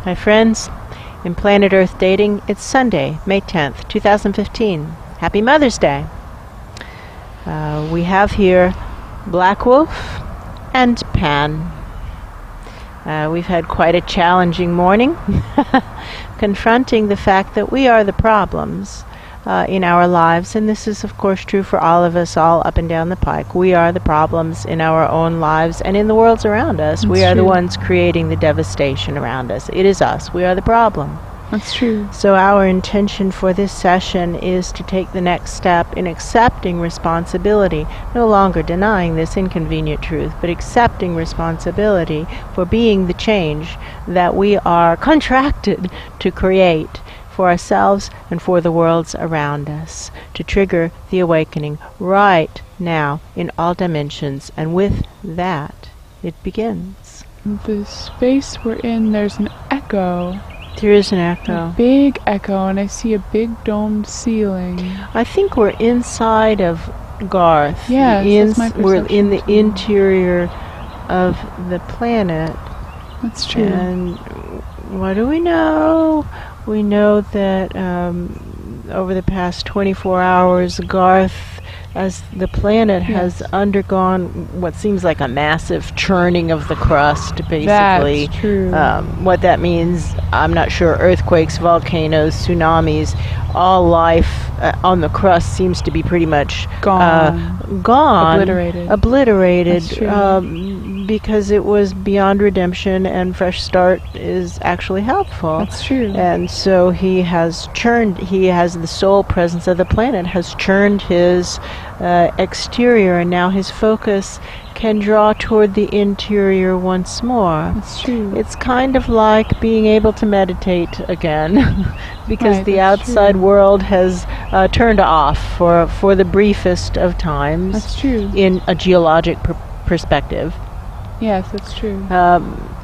My friends, in Planet Earth Dating, it's Sunday, May 10th, 2015. Happy Mother's Day. We have here Black Wolf and Pan. We've had quite a challenging morning, confronting the fact that we are the problems in our lives, and this is of course true for all of us, all up and down the pike. We are the problems in our own lives and in the worlds around us. We are the ones creating the devastation around us. It is us. We are the problem. That's true. So our intention for this session is to take the next step in accepting responsibility, no longer denying this inconvenient truth, but accepting responsibility for being the change that we are contracted to create for ourselves and for the worlds around us, to trigger the awakening right now in all dimensions. And with that, it begins. The space we're in, there's an echo. There is an echo. A big echo, and I see a big domed ceiling. I think we're inside of Garth. Yes, that's my perception. We're in the interior of the planet. That's true. And what do we know? We know that over the past 24 hours, Garth, as the planet has undergone what seems like a massive churning of the crust, basically. That's true. What that means, I'm not sure. Earthquakes, volcanoes, tsunamis, all life on the crust seems to be pretty much gone. Obliterated. That's true. Because it was beyond redemption, and fresh start is actually helpful. That's true. And so he has the soul presence of the planet has churned his exterior, and now his focus can draw toward the interior once more. That's true. It's kind of like being able to meditate again, because the outside world has turned off for the briefest of times. That's true. In a geologic perspective. Yes, that's true.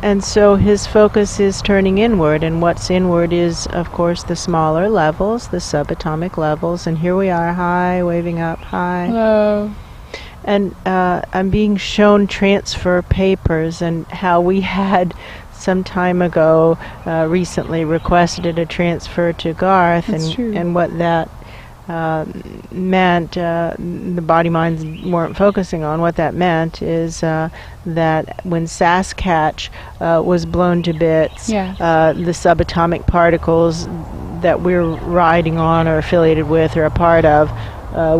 And so his focus is turning inward, and what's inward is, of course, the smaller levels, the subatomic levels, and here we are, high, waving up, high. Hello. And I'm being shown transfer papers, and how we had some time ago recently requested a transfer to Garth, and what that meant, the body minds weren't focusing on. What that meant is that when Saskatch was blown to bits, the subatomic particles that we're riding on or affiliated with or a part of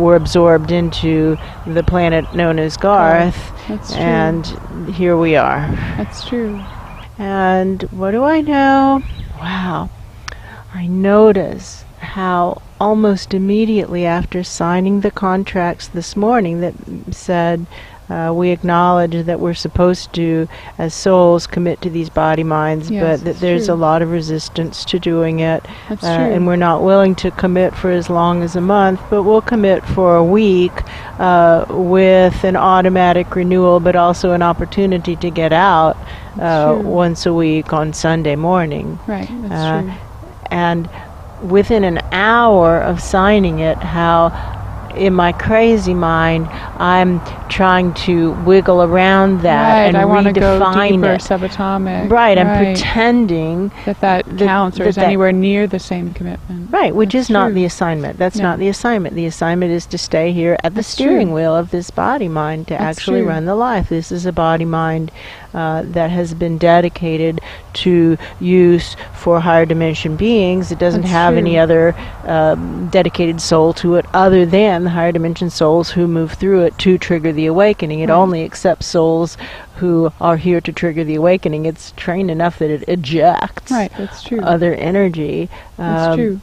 were absorbed into the planet known as Garth. That's true. And here we are. That's true. And what do I know? Wow. I notice how almost immediately after signing the contracts this morning that said we acknowledge that we're supposed to, as souls, commit to these body minds, but that there's a lot of resistance to doing it. That's true. And we're not willing to commit for as long as a month, but we'll commit for a week with an automatic renewal, but also an opportunity to get out once a week on Sunday morning. Right, that's true. And within an hour of signing it, how in my crazy mind I'm trying to wiggle around that and I want to go redefine deeper, it. subatomic. I'm pretending that counts, or is anywhere near the same commitment. Right, which is not the assignment. That's not the assignment. The assignment is to stay here at the steering wheel of this body mind to actually run the life. This is a body mind that has been dedicated to use for higher dimension beings. It doesn't have any other dedicated soul to it other than the higher dimension souls who move through it to trigger the awakening. It only accepts souls who are here to trigger the awakening. It's trained enough that it ejects other energy. That's true.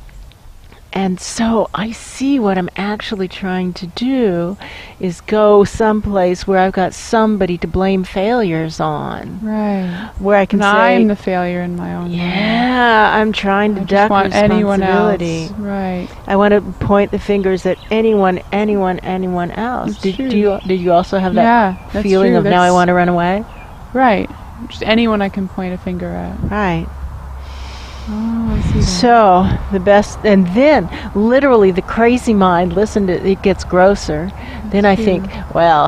And so I see what I'm actually trying to do is go someplace where I've got somebody to blame failures on. Right. Where I can say, I'm the failure in my own life. I'm trying to duck responsibility. Anyone else. Right. I want to point the fingers at anyone else. Did you also have that feeling of now I want to run away? Right. Just anyone I can point a finger at. Right. Oh, I see that. So the best, and then literally the crazy mind, listen to it, gets grosser. Then I think, well,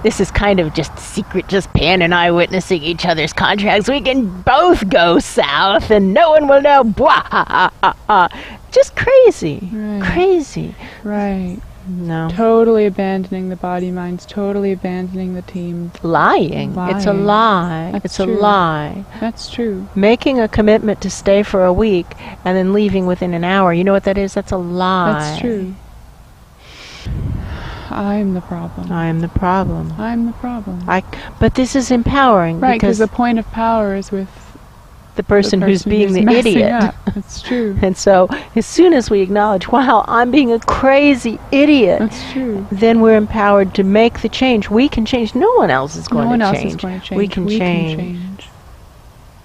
this is kind of just secret, just Pan and I witnessing each other's contracts. We can both go south and no one will know. Just crazy. Right. Crazy. Right. No. Totally abandoning the body minds, totally abandoning the team. Lying. It's a lie. That's it's true. a lie. That's true. Making a commitment to stay for a week and then leaving within an hour. You know what that is? That's a lie. That's true. I'm the problem. I am the problem. I'm the problem. But this is empowering. Right, because the point of power is with the person who's being the messing idiot. Up. That's true. And so as soon as we acknowledge, wow, I'm being a crazy idiot, that's true. Then we're empowered to make the change. We can change. No one else is going to change. No one else is going to change. We can change.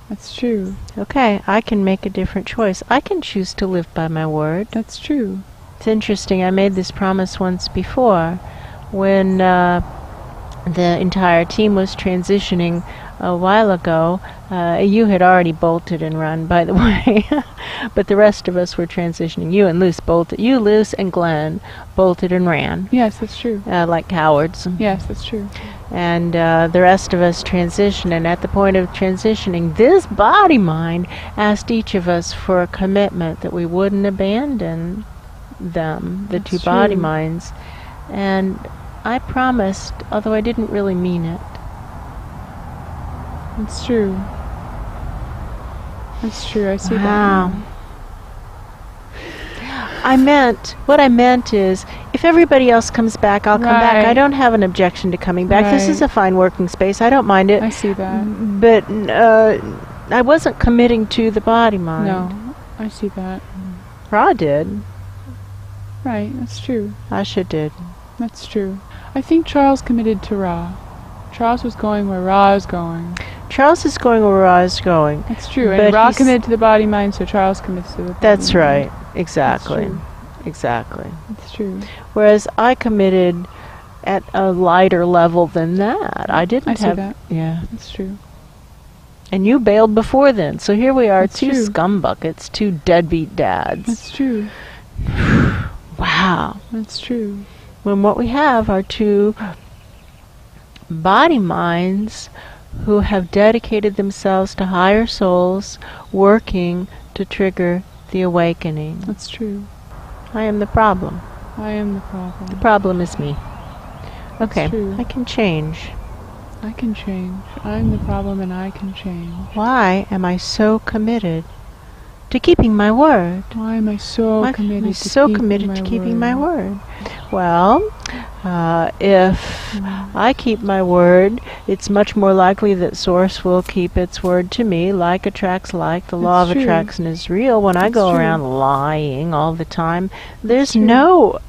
That's true. Okay, I can make a different choice. I can choose to live by my word. That's true. It's interesting. I made this promise once before when the entire team was transitioning a while ago. You had already bolted and run, by the way, but the rest of us were transitioning. You and Luce bolted. You, Luce, and Glenn bolted and ran. Yes, that's true. Like cowards. Yes, that's true. And the rest of us transitioned, and at the point of transitioning, this body-mind asked each of us for a commitment that we wouldn't abandon them, the two body minds. And I promised, although I didn't really mean it. It's true. That's true. I see that. Wow. What I meant is, if everybody else comes back, I'll come back. I don't have an objection to coming back. This is a fine working space. I don't mind it. I see that. But I wasn't committing to the body mind. No, I see that. Ra did. Right, that's true. Asha did. That's true. I think Charles committed to Ra. Charles was going where Ra is going. Charles is going where Ra is going. That's true. And Ra committed to the body mind, so Charles commits to the body That's mind. right. Exactly. That's Exactly. That's true. Whereas I committed at a lighter level than that. I didn't I see have that. Yeah. That's true. And you bailed before then. So here we are, That's two true. scumbuckets, two deadbeat dads. That's true. Wow. That's true. When what we have are two body minds who have dedicated themselves to higher souls working to trigger the awakening. That's true. I am the problem. I am the problem. The problem is me. Okay, true. I can change. I can change. I'm the problem and I can change. Why am I so committed to keeping my word? Why am I so committed to keeping my word? Well, if I keep my word, it's much more likely that Source will keep its word to me. Like attracts like. The law of attraction is real. When I go around lying all the time, there's no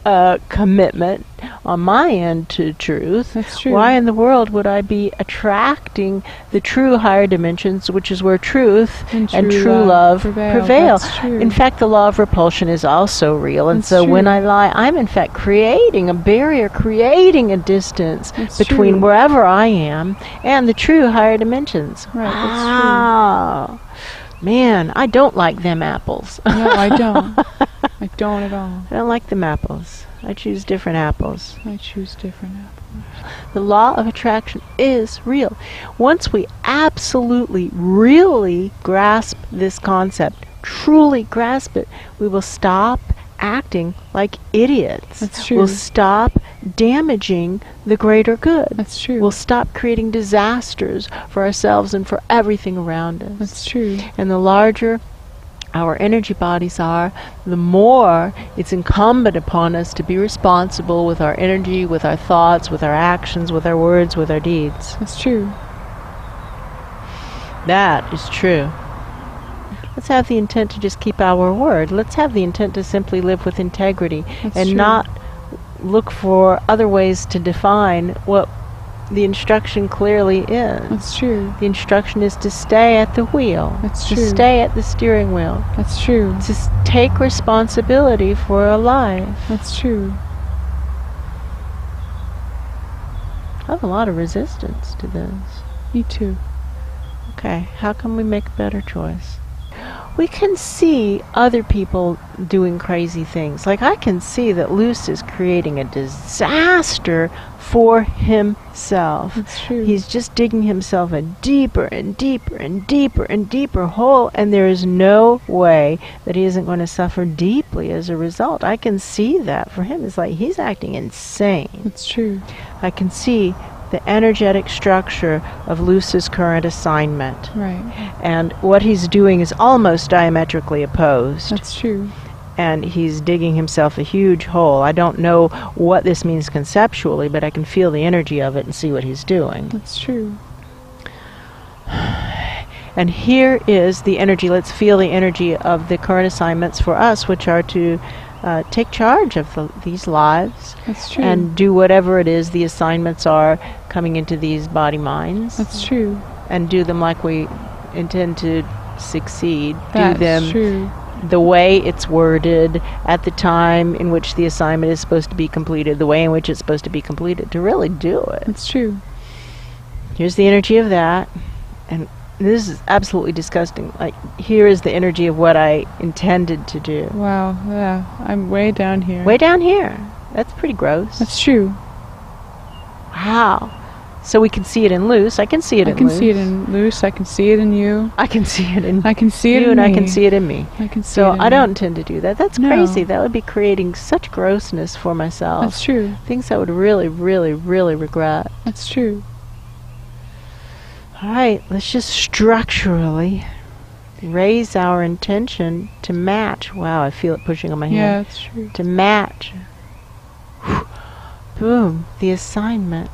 commitment on my end to truth. That's true. Why in the world would I be attracting the true higher dimensions, which is where truth and true love prevail? That's true. In fact, the law of repulsion is also real. And That's so true. when I lie, I'm in fact creating a barrier, creating a distance between true. wherever I am and the true higher dimensions. Right, that's wow. Man, I don't like them apples. No, I don't. I don't at all. I don't like them apples. I choose different apples. I choose different apples. The law of attraction is real. Once we absolutely, really grasp this concept, truly grasp it, we will stop acting like idiots. That's true. We'll stop damaging the greater good. That's true. We'll stop creating disasters for ourselves and for everything around us. That's true. And the larger our energy bodies are, the more it's incumbent upon us to be responsible with our energy, with our thoughts, with our actions, with our words, with our deeds. That's true. That is true. Let's have the intent to just keep our word. Let's have the intent to simply live with integrity and not look for other ways to define what the instruction clearly is. That's true. The instruction is to stay at the wheel. That's to true. stay at the steering wheel. That's true. To take responsibility for a life. That's true. I have a lot of resistance to this. Me too. Okay, how can we make a better choice? we can see other people doing crazy things. Like I can see that Luce is creating a disaster for himself. That's true. He's just digging himself a deeper and deeper and deeper and deeper hole, and there is no way that he isn't going to suffer deeply as a result. I can see that for him. It's like he's acting insane. That's true. I can see the energetic structure of Luce's current assignment. Right. And what he's doing is almost diametrically opposed. That's true. And he's digging himself a huge hole. I don't know what this means conceptually, but I can feel the energy of it and see what he's doing. That's true. And here is the energy. Let's feel the energy of the current assignments for us, which are to take charge of these lives. That's true. And do whatever it is the assignments are coming into these body minds. That's true. And do them like we intend to succeed. That's do them true. The way it's worded at the time in which the assignment is supposed to be completed, the way in which it's supposed to be completed, to really do it. That's true. Here's the energy of that. And this is absolutely disgusting. Like, here is the energy of what I intended to do. Wow, yeah. I'm way down here. Way down here. That's pretty gross. That's true. Wow. So we can see it in Luce. I can see it in Luce. I can see it in Luce. I can see it in you. I can see it in I can see it you, in and me. I can see it in me. I can see so it in I me. don't intend to do that. That's No. crazy. That would be creating such grossness for myself. That's true. Things I would really, really, really regret. That's true. All right, let's just structurally raise our intention to match. Wow, I feel it pushing on my Yeah, hand. that's true. To match. Boom, the assignment.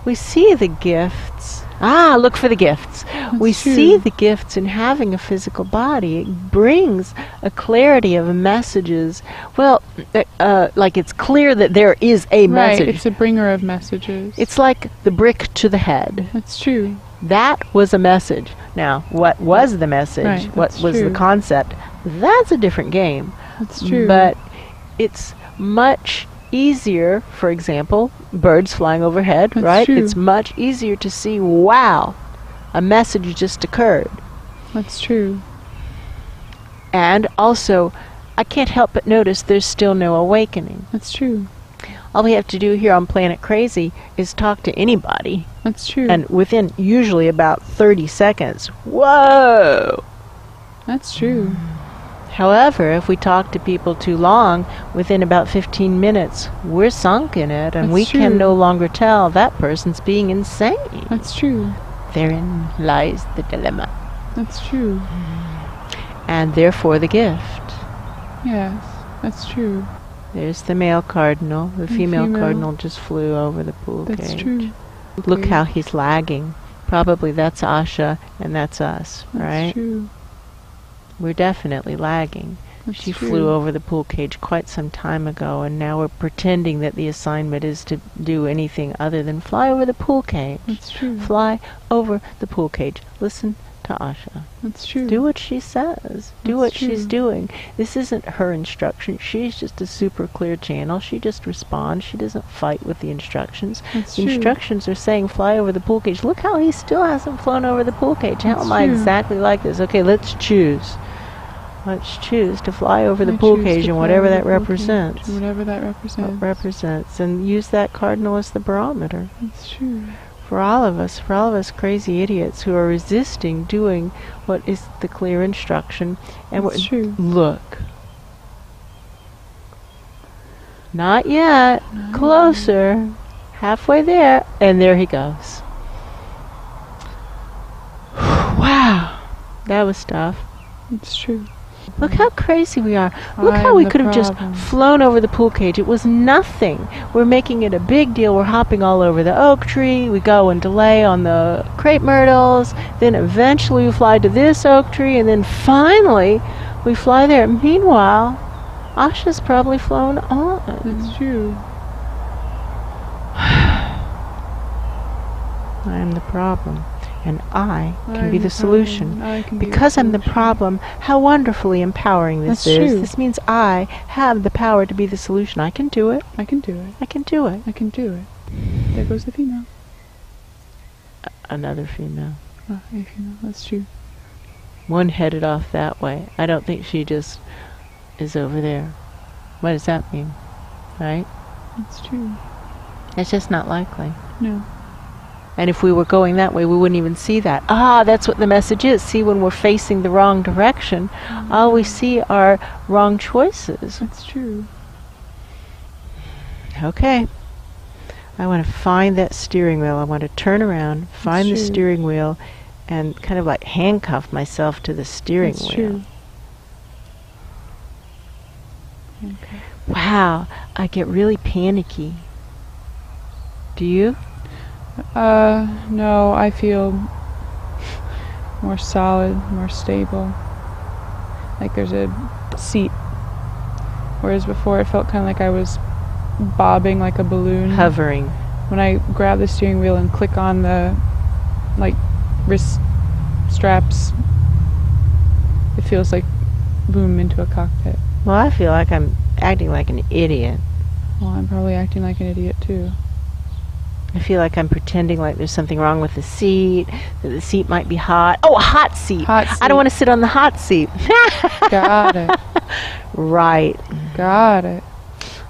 We see the gifts. Look for the gifts. We true. see the gifts in having a physical body. It brings a clarity of messages. Well, like it's clear that there is a message. Right, it's a bringer of messages. It's like the brick to the head. That's true. That was a message. Now, what was the message? Right, What that's was true. the concept? That's a different game. That's true. But it's much easier, for example, birds flying overhead, That's right? true. It's much easier to see, wow, a message just occurred. That's true. And also, I can't help but notice there's still no awakening. That's true. All we have to do here on Planet Crazy is talk to anybody. That's true. And within usually about 30 seconds, whoa! That's true. However, if we talk to people too long, within about 15 minutes, we're sunk in it, and That's we can true. no longer tell that person's being insane. That's true. Therein lies the dilemma. That's true. And therefore the gift. Yes, that's true. There's the male cardinal. The female female. cardinal just flew over the pool That's cage. true. Look Okay. how he's lagging. Probably that's Asha, and that's us, That's right? true. We're definitely lagging. That's She true. flew over the pool cage quite some time ago, and now we're pretending that the assignment is to do anything other than fly over the pool cage. That's true. Fly over the pool cage. Listen to Asha. That's true. Do what she says. Do That's what she's true. doing. This isn't her instruction. She's just a super clear channel. She just responds. She doesn't fight with the instructions. That's The true. instructions are saying fly over the pool cage. Look how he still hasn't flown over the pool cage. How That's am I true. exactly like this? Okay, let's choose. Let's choose to fly over the I choose pool to cage and fly whatever over that the pool cage, represents. Whatever that represents. What represents. And use that cardinal as the barometer. That's true. For all of us crazy idiots who are resisting doing what is the clear instruction. And That's true. look. Not yet. No. Closer. Halfway there. And there he goes. Wow. That was tough. It's true. Look how crazy we are. Look how I'm we the could have just problem. flown over the pool cage. It was nothing. We're making it a big deal. We're hopping all over the oak tree. We go and delay on the crepe myrtles. Then eventually we fly to this oak tree. And then finally we fly there. Meanwhile, Asha's probably flown on. That's true. I am the problem. And I can I'm be the the solution. problem. I can be the Because I'm the solution. problem, how wonderfully empowering this That's is. true. This means I have the power to be the solution. I can do it. I can do it. I can do it. I can do it. There goes the female. Another female. Oh, a female. That's true. One headed off that way. I don't think she just is over there. What does that mean? Right? That's true. It's just not likely. No. And if we were going that way, we wouldn't even see that. That's what the message is. See, when we're facing the wrong direction, all we see are wrong choices. That's true. Okay. I want to find that steering wheel. I want to turn around, find the steering wheel, and kind of like handcuff myself to the steering wheel. True. Okay. Wow, I get really panicky. Do you? No, I feel more solid, more stable. Like there's a seat. Whereas before it felt kind of like I was bobbing like a balloon. Hovering. When I grab the steering wheel and click on the, like, wrist straps, it feels like boom into a cockpit. Well, I feel like I'm acting like an idiot. Well, I'm probably acting like an idiot too. I feel like I'm pretending like there's something wrong with the seat, that the seat might be hot. Oh, a hot seat. Hot seat. I don't want to sit on the hot seat. Got it. Right. Got it.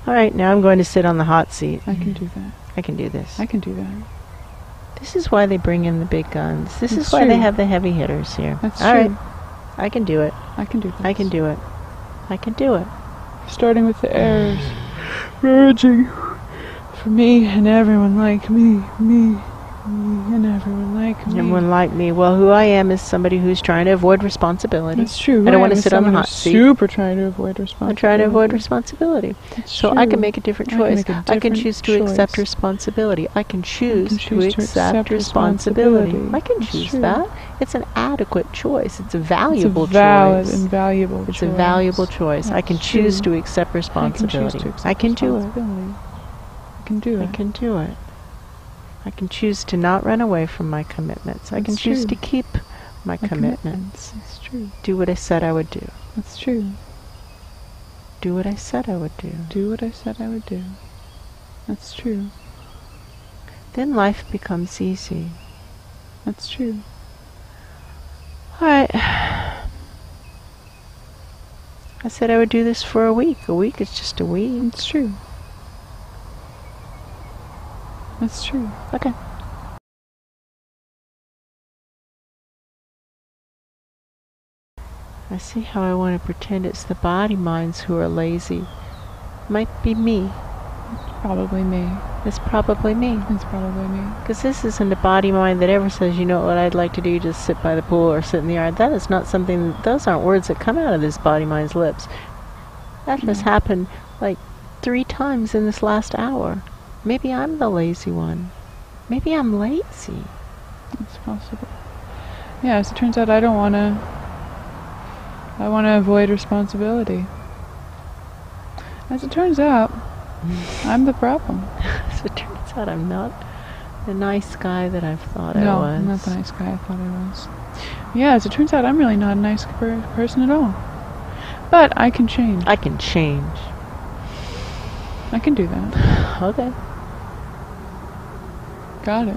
All right, now I'm going to sit on the hot seat. I can do that. I can do this. I can do that. This is why they bring in the big guns. This That's is why true. they have the heavy hitters here. That's All true. right. I can do it. I can do this. I can do it. I can do it. Starting with the errors. Merging. For me and everyone like me and everyone like me. Everyone like me. Well, who I am is somebody who's trying to avoid responsibility. That's true. I don't want to sit on the hot seat. Super trying to avoid responsibility. I'm trying to avoid responsibility. That's so true. I can make a different choice. I can choose to choice. accept responsibility. I can choose to accept responsibility. responsibility. I can That's choose true. that. It's an adequate choice. It's a valuable it's a valid choice. and valuable It's choice. a valuable choice. I can That's choose true. to accept responsibility. I can do it. I can do it. I can do it. I can choose to not run away from my commitments. I can That's choose true. to keep my commitments. That's true. Do what I said I would do. That's true. Do what I said I would do. Do what I said I would do. That's true. Then life becomes easy. That's true. Alright. I said I would do this for a week. A week is just a week. It's true. That's true. Okay. I see how I want to pretend it's the body minds who are lazy. Might be me. Probably me. It's probably me. It's probably me. Because this isn't a body mind that ever says, you know what I'd like to do, just sit by the pool or sit in the yard. That is not something, those aren't words that come out of this body mind's lips. That just happened like 3 times in this last hour. Maybe I'm the lazy one. Maybe I'm lazy. It's possible. Yeah, as it turns out, I want to avoid responsibility. As it turns out, I'm the problem. As it turns out, I'm not the nice guy that I've thought I No, was. I'm not the nice guy I thought I was. Yeah, as it turns out, I'm really not a nice person at all. But I can change. I can change. I can do that. Okay. Got it.